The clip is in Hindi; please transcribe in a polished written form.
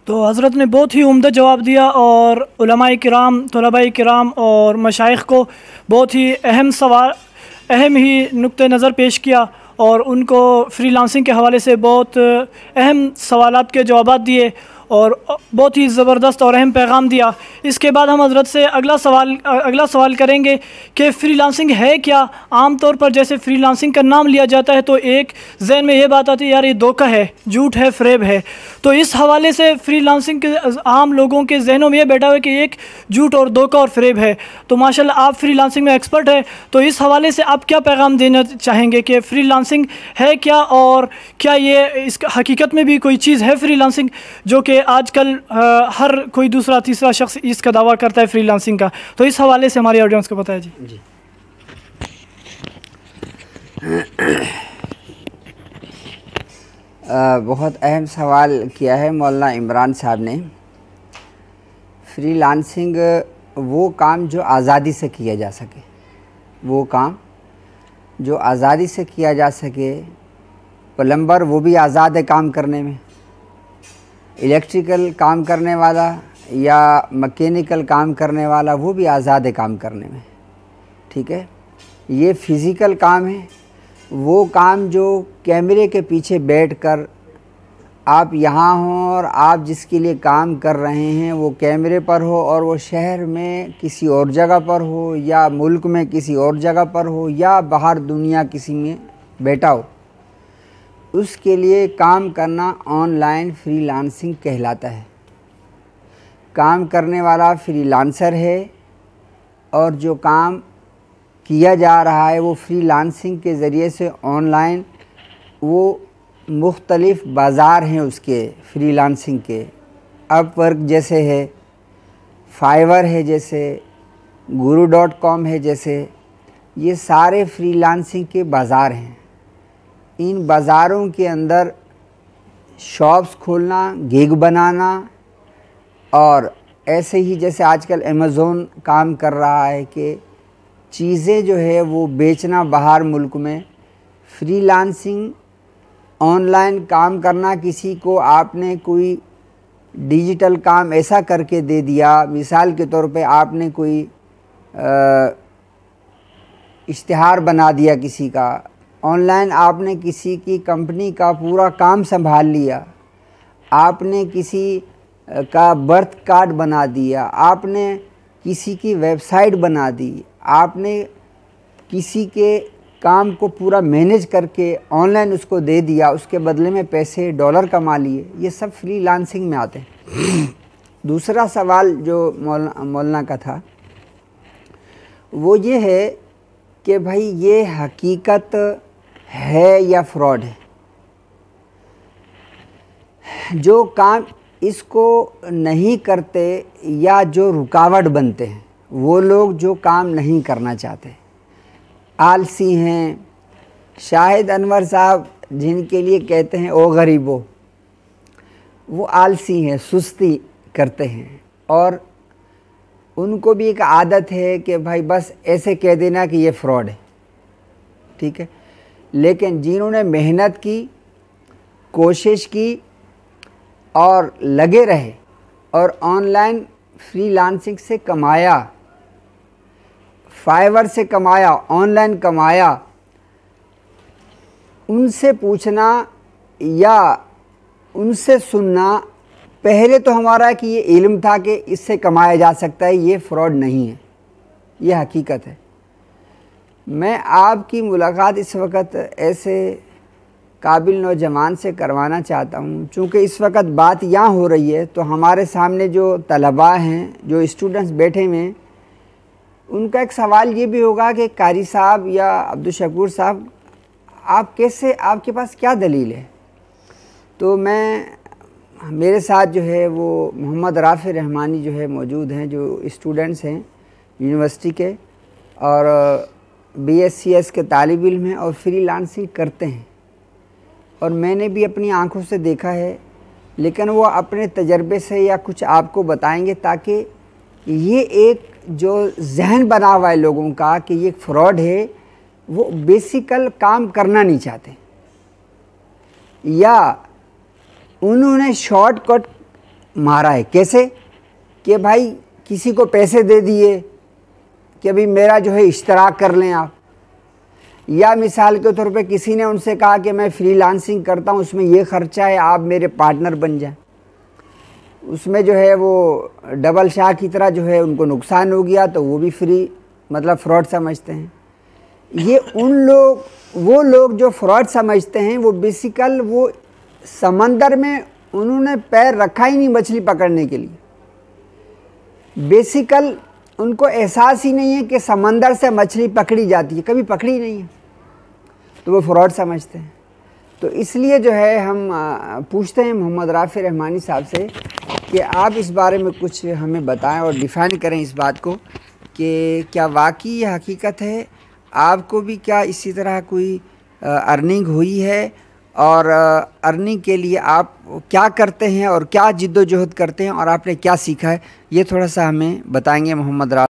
तो हज़रत ने बहुत ही उम्दा जवाब दिया और उलमाए किराम, तलबाए किराम और मशाइख को बहुत ही अहम ही नुक्ते नज़र पेश किया और उनको फ्रीलांसिंग के हवाले से बहुत अहम सवालात के जवाब दिए और बहुत ही ज़बरदस्त और अहम पैगाम दिया। इसके बाद हम हज़रत से अगला सवाल करेंगे कि फ़्रीलांसिंग है क्या। आम तौर पर जैसे फ़्रीलांसिंग का नाम लिया जाता है तो एक जहन में ये बात आती है, यार ये धोखा है, झूठ है, फ़रेब है। तो इस हवाले से फ़्रीलांसिंग के आम लोगों के जहनों में ये बैठा हुआ है कि एक झूठ और धोखा और फ़रेब है। तो माशाल्लाह आप फ़्रीलांसिंग में एक्सपर्ट है, तो इस हवाले से आप क्या पैगाम देना चाहेंगे कि फ़्रीलांसिंग है क्या और क्या ये इसका हकीकत में भी कोई चीज़ है फ़्रीलांसिंग, जो कि आजकल हर कोई दूसरा तीसरा शख्स इसका दावा करता है फ्रीलांसिंग का। तो इस हवाले से हमारी ऑडियंस को बताया जी। बहुत अहम सवाल किया है मौलाना इमरान साहब ने। फ्रीलांसिंग वो काम जो आज़ादी से किया जा सके, वो काम जो आज़ादी से किया जा सके। प्लम्बर वो भी आज़ाद है काम करने में, इलेक्ट्रिकल काम करने वाला या मैकेनिकल काम करने वाला वो भी आज़ाद है काम करने में, ठीक है। ये फ़िज़िकल काम है, वो काम जो कैमरे के पीछे बैठकर आप यहाँ हों और आप जिसके लिए काम कर रहे हैं वो कैमरे पर हो और वो शहर में किसी और जगह पर हो या मुल्क में किसी और जगह पर हो या बाहर दुनिया किसी में बैठा हो, उसके लिए काम करना ऑनलाइन फ्रीलांसिंग कहलाता है। काम करने वाला फ्रीलांसर है और जो काम किया जा रहा है वो फ्रीलांसिंग के ज़रिए से ऑनलाइन, वो मुख्तलिफ़ बाज़ार हैं उसके फ्रीलांसिंग के। अपवर्क जैसे है, फाइवर है जैसे, guru.com है जैसे, ये सारे फ्रीलांसिंग के बाज़ार हैं। इन बाज़ारों के अंदर शॉप्स खोलना, गिग बनाना और ऐसे ही जैसे आजकल अमेज़ोन काम कर रहा है कि चीज़ें जो है वो बेचना बाहर मुल्क में। फ्रीलांसिंग ऑनलाइन काम करना, किसी को आपने कोई डिजिटल काम ऐसा करके दे दिया, मिसाल के तौर पे आपने कोई इश्तिहार बना दिया किसी का, ऑनलाइन आपने किसी की कंपनी का पूरा काम संभाल लिया, आपने किसी का बर्थ कार्ड बना दिया, आपने किसी की वेबसाइट बना दी, आपने किसी के काम को पूरा मैनेज करके ऑनलाइन उसको दे दिया, उसके बदले में पैसे डॉलर कमा लिए, ये सब फ्रीलांसिंग में आते हैं। दूसरा सवाल जो मौलाना का था वो ये है कि भाई ये हकीकत है या फ्रॉड है। जो काम इसको नहीं करते या जो रुकावट बनते हैं, वो लोग जो काम नहीं करना चाहते, आलसी हैं। शाहिद अनवर साहब जिनके लिए कहते हैं ओ गरीबो, वो आलसी हैं, सुस्ती करते हैं और उनको भी एक आदत है कि भाई बस ऐसे कह देना कि ये फ्रॉड है, ठीक है। लेकिन जिन्होंने मेहनत की, कोशिश की और लगे रहे और ऑनलाइन फ्रीलांसिंग से कमाया, फाइवर से कमाया, ऑनलाइन कमाया, उनसे पूछना या उनसे सुनना, पहले तो हमारा कि ये इल्म था कि इससे कमाया जा सकता है, ये फ्रॉड नहीं है, ये हकीकत है। मैं आपकी मुलाकात इस वक्त ऐसे काबिल नौजवान से करवाना चाहता हूँ, चूँकि इस वक्त बात यहाँ हो रही है तो हमारे सामने जो तलबा हैं, जो स्टूडेंट्स बैठे हुए हैं, उनका एक सवाल ये भी होगा कि कारी साहब या अब्दुल शकूर साहब, आप कैसे, आपके पास क्या दलील है। तो मेरे साथ जो है वो मोहम्मद राफ़ी रहमानी जो है मौजूद हैं, जो स्टूडेंट्स हैं यूनिवर्सिटी के और BScs के तालिब इल्म हैं और फ्रीलांसिंग करते हैं और मैंने भी अपनी आंखों से देखा है, लेकिन वो अपने तजर्बे से या कुछ आपको बताएंगे ताकि ये एक जो जहन बना हुआ है लोगों का कि ये फ्रॉड है, वो बेसिकल काम करना नहीं चाहते या उन्होंने शॉर्टकट मारा है। कैसे कि भाई किसी को पैसे दे दिए कि अभी मेरा जो है इश्तराक कर लें आप, या मिसाल के तौर पे किसी ने उनसे कहा कि मैं फ्रीलांसिंग करता हूँ, उसमें ये ख़र्चा है, आप मेरे पार्टनर बन जाएं। उसमें जो है वो डबल शाह की तरह जो है उनको नुकसान हो गया, तो वो भी फ्री मतलब फ्रॉड समझते हैं। ये वो लोग जो फ्रॉड समझते हैं वो बेसिकल वो समंदर में उन्होंने पैर रखा ही नहीं मछली पकड़ने के लिए। बेसिकल उनको एहसास ही नहीं है कि समंदर से मछली पकड़ी जाती है, कभी पकड़ी नहीं है, तो वो फ्रॉड समझते हैं। तो इसलिए जो है हम पूछते हैं मोहम्मद राफ़ी रहमानी साहब से कि आप इस बारे में कुछ हमें बताएं और डिफ़ाइन करें इस बात को कि क्या वाकई ये हकीकत है, आपको भी क्या इसी तरह कोई अर्निंग हुई है, और अर्निंग के लिए आप क्या करते हैं और क्या जिद्दोजहद करते हैं और आपने क्या सीखा है, ये थोड़ा सा हमें बताएंगे मोहम्मद राफ़ी।